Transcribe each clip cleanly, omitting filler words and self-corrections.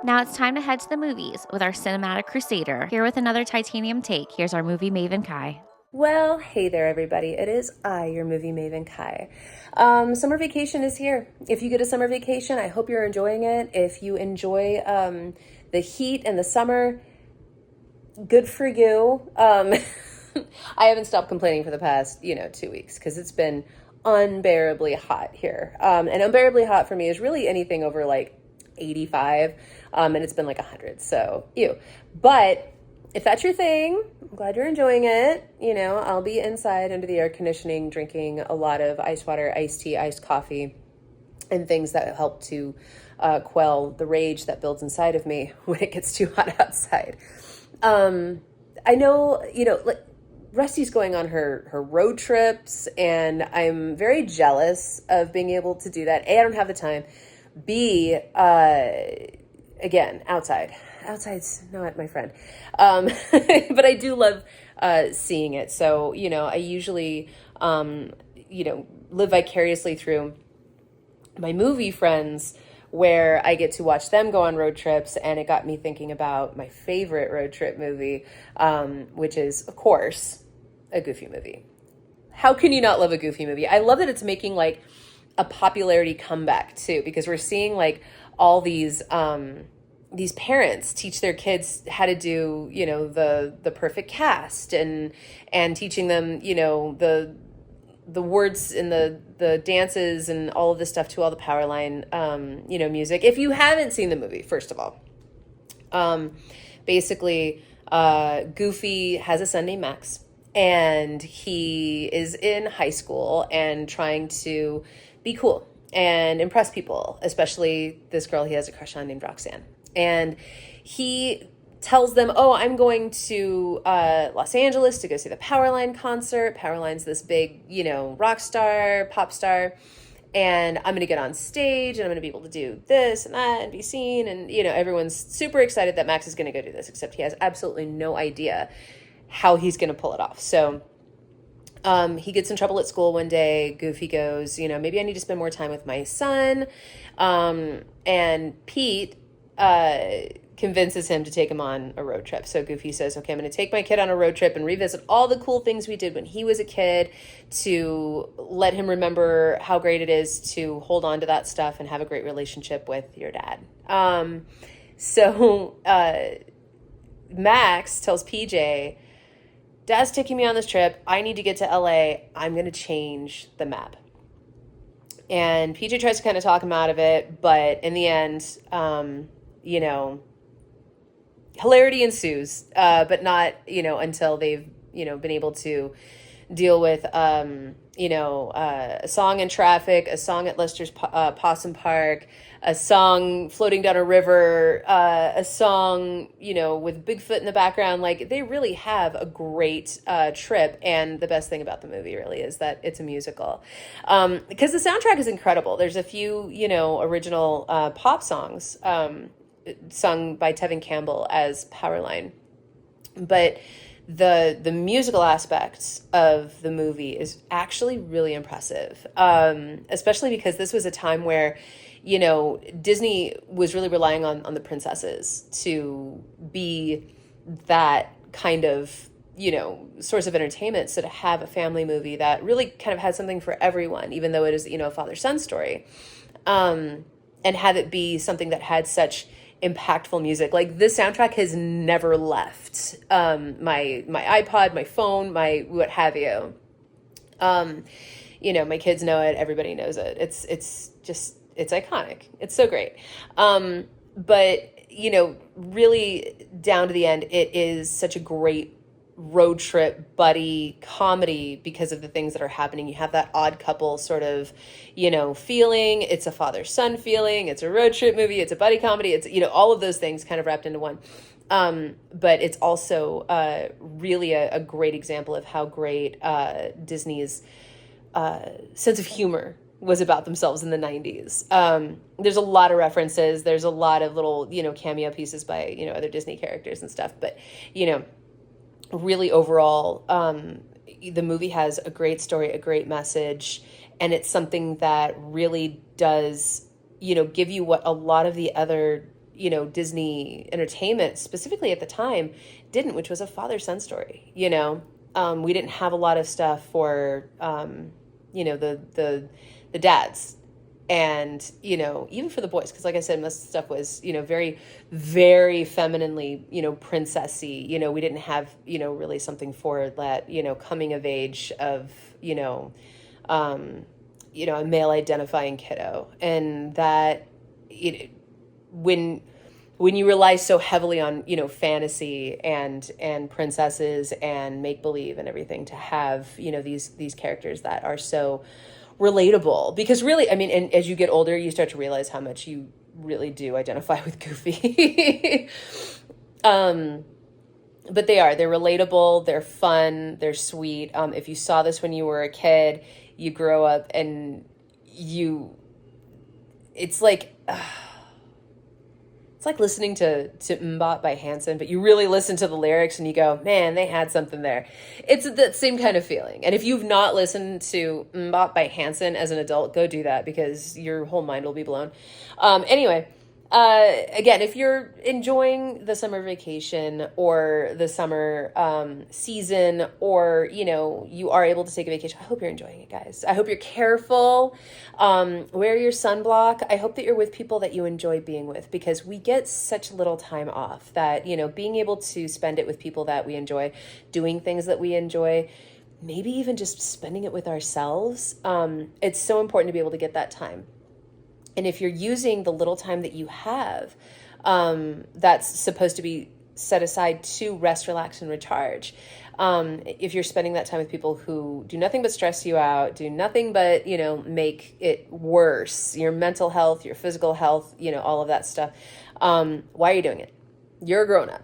Now it's time to head to the movies with our cinematic crusader. Here with another titanium take, here's our movie maven Kai. Well, hey there, everybody. It is I, your movie maven, Kai. Summer vacation is here. If you get a summer vacation, I hope you're enjoying it. If you enjoy the heat and the summer, good for you. I haven't stopped complaining for the past, 2 weeks because it's been unbearably hot here. And unbearably hot for me is really anything over like 85, and it's been like 100. So, ew. But if that's your thing, I'm glad you're enjoying it. I'll be inside under the air conditioning, drinking a lot of ice water, iced tea, iced coffee, and things that help to quell the rage that builds inside of me when it gets too hot outside. I know, like Rusty's going on her road trips, and I'm very jealous of being able to do that. A, I don't have the time. B, again, outside. Outside's not my friend. But I do love seeing it. So, I usually, live vicariously through my movie friends where I get to watch them go on road trips. And it got me thinking about my favorite road trip movie, which is, of course, a Goofy movie. How can you not love a Goofy movie? I love that it's making like a popularity comeback too, because we're seeing like all these parents teach their kids how to do, the perfect cast and teaching them, the words and the dances and all of this stuff to all the Powerline, music. If you haven't seen the movie, first of all, basically, Goofy has a son named Max, and he is in high school and trying to be cool and impress people, especially this girl he has a crush on named Roxanne. And he tells them, oh, I'm going to Los Angeles to go see the Powerline concert. Powerline's this big, rock star, pop star. And I'm going to get on stage and I'm going to be able to do this and that and be seen. And, everyone's super excited that Max is going to go do this, except he has absolutely no idea how he's going to pull it off. So he gets in trouble at school one day. Goofy goes, maybe I need to spend more time with my son. And Pete convinces him to take him on a road trip. So Goofy says, okay, I'm going to take my kid on a road trip and revisit all the cool things we did when he was a kid to let him remember how great it is to hold on to that stuff and have a great relationship with your dad. So Max tells PJ, Dad's taking me on this trip. I need to get to LA. I'm going to change the map. And PJ tries to kind of talk him out of it, but in the end, hilarity ensues, but not, until they've, been able to deal with, a song in traffic, a song at Lester's Possum Park, a song floating down a river, a song, with Bigfoot in the background. Like, they really have a great trip. And the best thing about the movie really is that it's a musical. Because the soundtrack is incredible. There's a few, original pop songs sung by Tevin Campbell as Powerline. But the musical aspects of the movie is actually really impressive, especially because this was a time where, Disney was really relying on the princesses to be that kind of, source of entertainment. So to have a family movie that really kind of had something for everyone, even though it is, a father-son story, and have it be something that had such impactful music. Like, this soundtrack has never left my iPod, my phone, my what have you. My kids know it, everybody knows it. It's iconic. It's so great. But really down to the end, it is such a great road trip buddy comedy because of the things that are happening. You have that odd couple sort of, feeling. It's a father-son feeling. It's a road trip movie. It's a buddy comedy. It's, all of those things kind of wrapped into one. But it's also really a great example of how great Disney's sense of humor was about themselves in the 90s. There's a lot of references. There's a lot of little, cameo pieces by, other Disney characters and stuff. But, really overall, the movie has a great story, a great message, and it's something that really does, give you what a lot of the other, Disney Entertainment, specifically at the time, didn't, which was a father-son story. We didn't have a lot of stuff for, the dads. And, even for the boys, because like I said, most of the stuff was, very, very femininely, princessy. We didn't have, really something for that, coming of age of, a male identifying kiddo. And that when you rely so heavily on, fantasy and princesses and make believe and everything, to have, these characters that are so relatable, because really, I mean, and as you get older, you start to realize how much you really do identify with Goofy. But they're relatable, they're fun, they're sweet. If you saw this when you were a kid, you grow up and it's like, it's like listening to Mbop by Hanson, but you really listen to the lyrics and you go, man, they had something there. It's that same kind of feeling. And if you've not listened to Mbop by Hanson as an adult, go do that, because your whole mind will be blown. Anyway, again, if you're enjoying the summer vacation or the summer season, or, you are able to take a vacation, I hope you're enjoying it, guys. I hope you're careful. Wear your sunblock. I hope that you're with people that you enjoy being with, because we get such little time off that, being able to spend it with people that we enjoy, doing things that we enjoy, maybe even just spending it with ourselves. It's so important to be able to get that time. And if you're using the little time that you have, that's supposed to be set aside to rest, relax, and recharge. If you're spending that time with people who do nothing but stress you out, do nothing but, make it worse, your mental health, your physical health, all of that stuff, why are you doing it? You're a grown-up.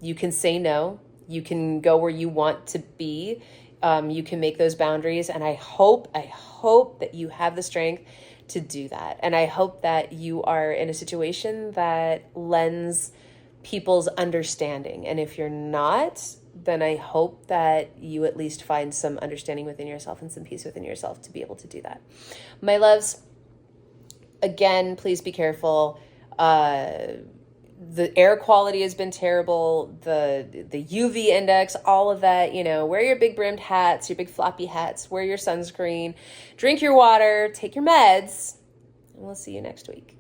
You can say no. You can go where you want to be. You can make those boundaries. And I hope that you have the strength to do that. And I hope that you are in a situation that lends people's understanding. And if you're not, then I hope that you at least find some understanding within yourself and some peace within yourself to be able to do that. My loves, again, please be careful. The air quality has been terrible. The UV index, all of that, wear your big brimmed hats, your big floppy hats, wear your sunscreen, drink your water, take your meds, and we'll see you next week.